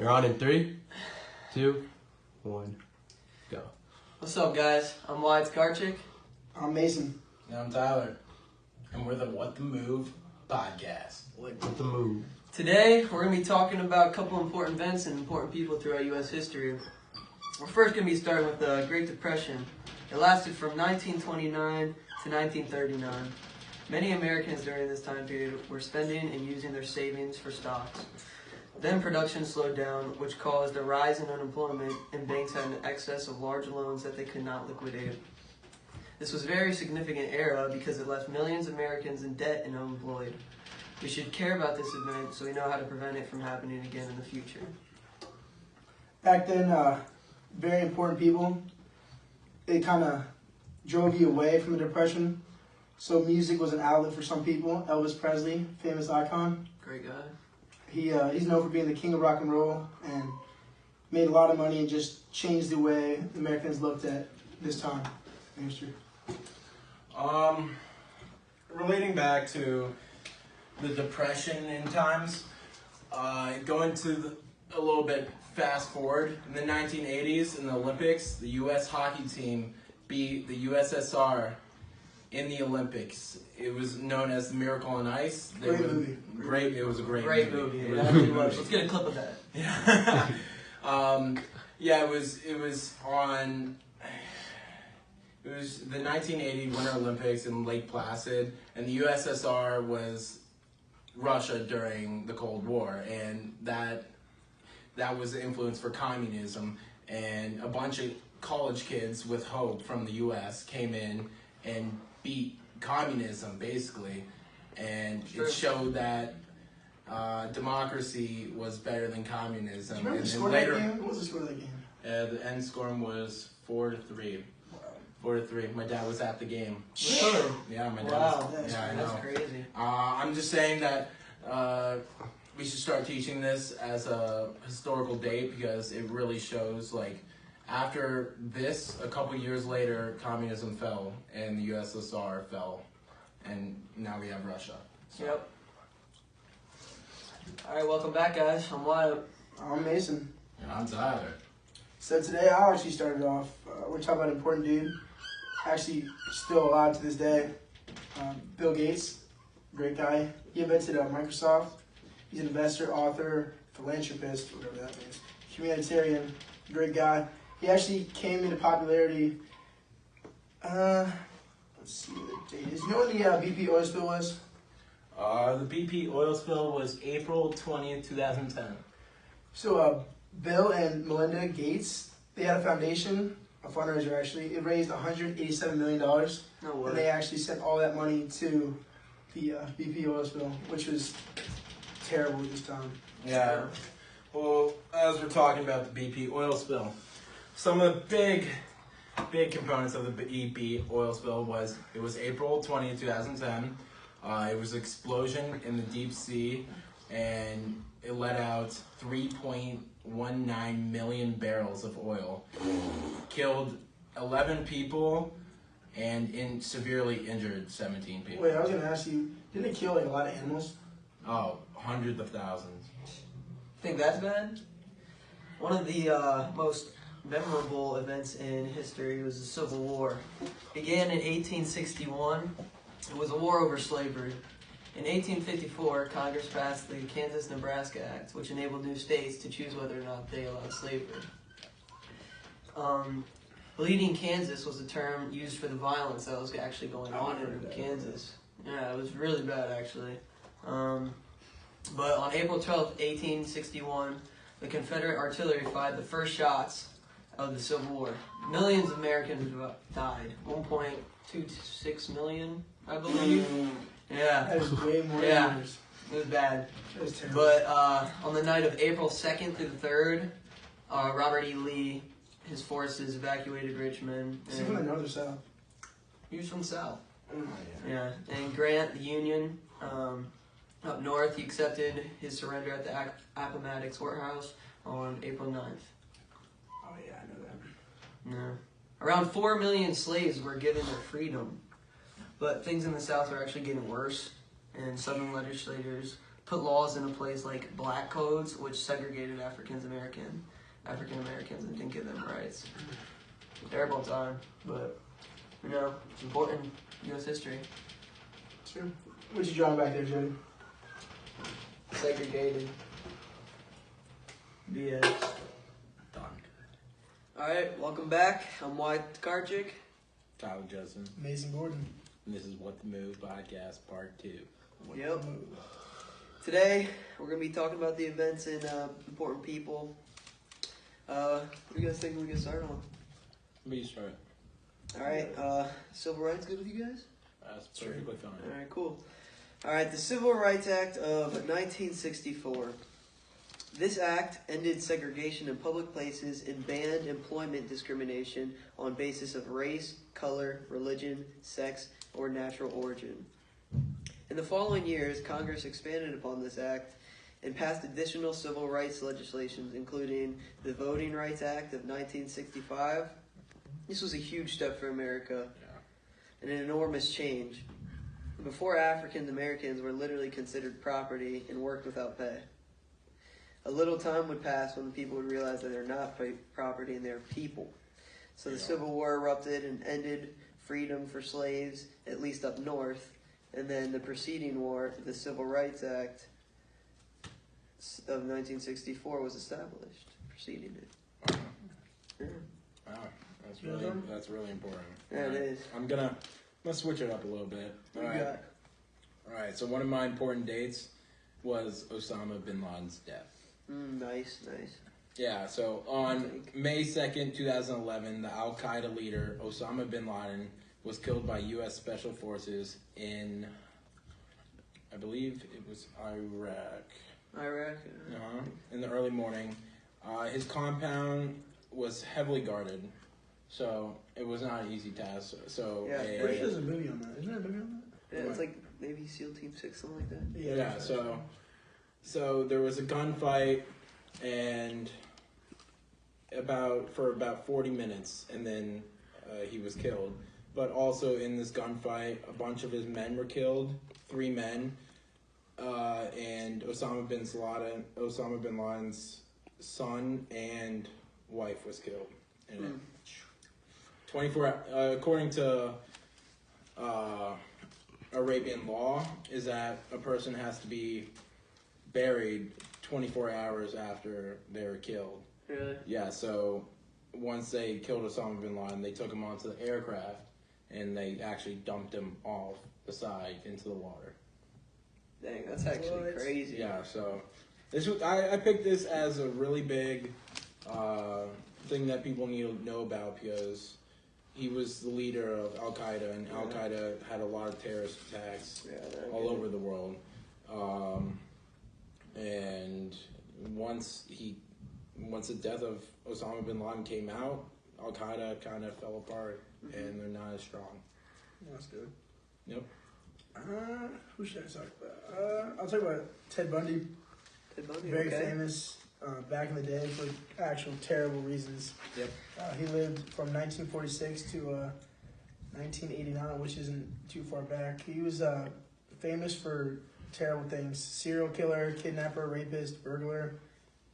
You're on in 3, 2, 1, go. What's up, guys? I'm Wyatt Skarchik. I'm Mason. And I'm Tyler. And we're the What the Move podcast. What the move? Today, we're going to be talking about a couple important events and important people throughout U.S. history. We're first going to be starting with the Great Depression. It lasted from 1929 to 1939. Many Americans during this time period were spending and using their savings for stocks. Then production slowed down, which caused a rise in unemployment, and banks had an excess of large loans that they could not liquidate. This was a very significant era because it left millions of Americans in debt and unemployed. We should care about this event so we know how to prevent it from happening again in the future. Back then, very important people. It kind of drove you away from the Depression. So music was an outlet for some people. Elvis Presley, famous icon. Great guy. He's known for being the king of rock and roll and made a lot of money and just changed the way Americans looked at this time in history. Relating back to the Depression in times, going to a little bit fast forward, in the 1980s in the Olympics, the U.S. hockey team beat the USSR in the Olympics. It was known as the Miracle on Ice. Great movie. It was a great movie. It It was a actually great was. movie. Let's get a clip of that. Yeah. It was on. It was the 1980 Winter Olympics in Lake Placid, and the USSR was Russia during the Cold War, and that was the influence for communism. And a bunch of college kids with hope from the U.S. came in and beat communism, basically, and Sure. it showed that democracy was better than communism. Do you remember And the then score of that later, game? What was the score of that game? the end score was 4-3. 4-3. My dad was at the game. Really? Yeah, my dad Wow, was. Yeah, I that's know. crazy. I'm just saying that we should start teaching this as a historical date because it really shows, like, after this, a couple years later, communism fell and the USSR fell, and now we have Russia. So. Yep. All right, welcome back, guys. I'm Wyatt. I'm Mason. And I'm Tyler. So today I'll actually start it off. We're talking about an important dude. Actually still alive to this day. Bill Gates, great guy. He invented Microsoft. He's an investor, author, philanthropist, whatever that means. Humanitarian, great guy. He actually came into popularity, let's see what the date is. You know when the BP oil spill was? The BP oil spill was April 20th, 2010. So Bill and Melinda Gates, they had a foundation, a fundraiser actually. It raised $187 million. No And they way. actually sent all that money to the BP oil spill, which was terrible at this time. Yeah. Well, as we're talking about the BP oil spill, some of the big components of the BP oil spill was April 20th, 2010. It was an explosion in the deep sea, and it let out 3.19 million barrels of oil. Killed 11 people and severely injured 17 people. Wait, I was going to ask you, didn't it kill like a lot of animals? Oh, hundreds of thousands. Think that's bad? One of the most memorable events in history was the Civil War. It began in 1861. It was a war over slavery. In 1854, Congress passed the Kansas-Nebraska Act, which enabled new states to choose whether or not they allowed slavery. Bleeding Kansas was a term used for the violence that was actually going on in Kansas. Yeah, it was really bad, actually. But on April 12th, 1861, the Confederate artillery fired the first shots of the Civil War. Millions of Americans died. 1.26 million, I believe. Yeah, That is way more Yeah. than yours. it was bad. That was terrible. But on the night of April 2nd through the 3rd, Robert E. Lee, his forces evacuated Richmond. Is he from the north or south? He was from the South. Oh, Yeah, and Grant, the Union, up north, he accepted his surrender at the Appomattox Courthouse on April 9th. Oh yeah, I know that. No. Around 4 million slaves were given their freedom, but things in the South were actually getting worse, and Southern legislators put laws into place like black codes, which segregated African Americans and didn't give them rights. Terrible time, but it's important U.S. history. True. What you drawing back there, Jody? Segregated. BS. Done. All right, welcome back. I'm Wyatt Karchik. Tyler Justin. Mason Gordon. And this is What the Move podcast part 2. Yep. Today we're gonna be talking about the events and important people. What do you guys think we get started on? Me start. All right, civil rights good with you guys? That's perfectly fine. All right, cool. All right, the Civil Rights Act of 1964. This act ended segregation in public places and banned employment discrimination on basis of race, color, religion, sex, or natural origin. In the following years, Congress expanded upon this act and passed additional civil rights legislation, including the Voting Rights Act of 1965. This was a huge step for America and an enormous change. Before, African Americans were literally considered property and worked without pay. A little time would pass when people would realize that they're not property and they're people. So the Civil War erupted and ended freedom for slaves, at least up north. And then the preceding war, the Civil Rights Act of 1964 was established, preceding it. Wow. Yeah, Wow. That's really important. yeah it is. I'm gonna switch it up a little bit. What you got? Alright, so one of my important dates was Osama bin Laden's death. Nice. Yeah, so on May 2nd, 2011, the Al-Qaeda leader, Osama bin Laden, was killed by U.S. Special Forces in, I believe it was Iraq. Iraq? In the early morning. His compound was heavily guarded, so it was not an easy task. So Yeah, There's a movie on that. Isn't there a movie on Yeah, it's like maybe SEAL Team 6, something like that. that? Yeah, so there was a gunfight and for about 40 minutes, and then he was killed. But also in this gunfight, a bunch of his men were killed, 3 men, and Osama bin Laden's son and wife was killed in it. 24 according to Arabian law, is that a person has to be buried 24 hours after they're killed. Really? Yeah, so once they killed Osama bin Laden, they took him onto the aircraft and they actually dumped him off the side into the water. Dang, that's actually What? crazy. Yeah, so I picked this as a really big thing that people need to know about, because he was the leader of Al-Qaeda, and Al-Qaeda had a lot of terrorist attacks all over the world. And once the death of Osama bin Laden came out, Al-Qaeda kind of fell apart, and they're not as strong. That's good. Yep. Who should I talk about? I'll talk about Ted Bundy. Ted Bundy, Very okay. famous back in the day for actual terrible reasons. Yep. He lived from 1946 to 1989, which isn't too far back. He was famous for terrible things: serial killer, kidnapper, rapist, burglar,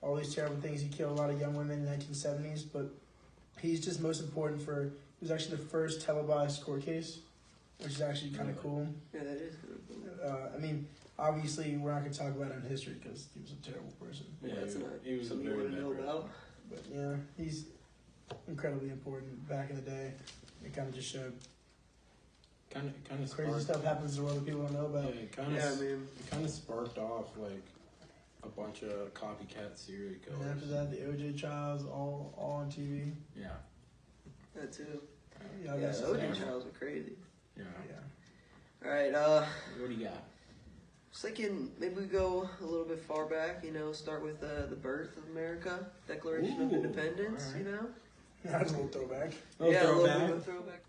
all these terrible things. He killed a lot of young women in the 1970s, but he's just most important for, it was actually the first televised court case, which is actually kind of cool. Yeah, that is kind of cool. I mean, obviously, we're not going to talk about him in history because he was a terrible person. Yeah, that's not he was a something you very want to bad know person. about. But yeah, he's incredibly important back in the day. It kind of just showed Kind of crazy stuff happens in the world that people don't know about. Yeah, it kind of sparked off like a bunch of copycat serial killers. And after that, the OJ trials, all on TV. Yeah. That too. Yeah, Yeah, that's the OJ trials are crazy. Yeah. Yeah. All right, What do you got? just thinking maybe we go a little bit far back, start with the birth of America, Declaration of Ooh, Independence, alright. That's a little throwback. Yeah, a little bit throwback. of a throwback.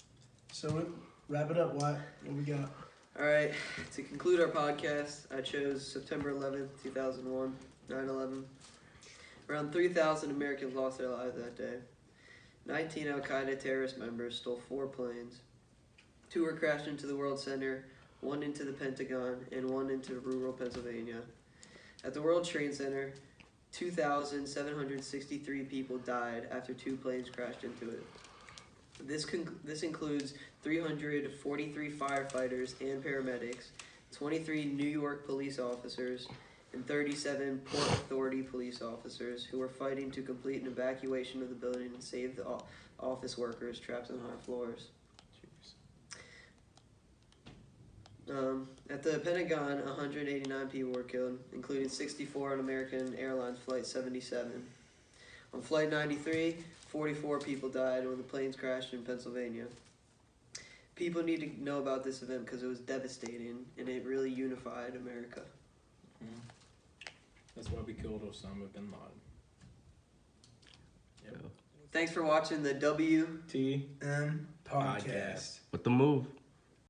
So wrap it up, What we got? All right, to conclude our podcast, I chose September 11th, 2001, 9/11. Around 3,000 Americans lost their lives that day. 19 Al-Qaeda terrorist members stole 4 planes. 2 were crashed into the World Center, 1 into the Pentagon, and 1 into rural Pennsylvania. At the World Trade Center, 2,763 people died after 2 planes crashed into it. This includes 343 firefighters and paramedics, 23 New York police officers, and 37 Port Authority police officers who were fighting to complete an evacuation of the building and save the office workers trapped on high floors. At the Pentagon, 189 people were killed, including 64 on American Airlines Flight 77. On Flight 93, 44 people died when the planes crashed in Pennsylvania. People need to know about this event because it was devastating and it really unified America. That's why we killed Osama bin Laden. Thanks for watching the WTM Podcast. With the move.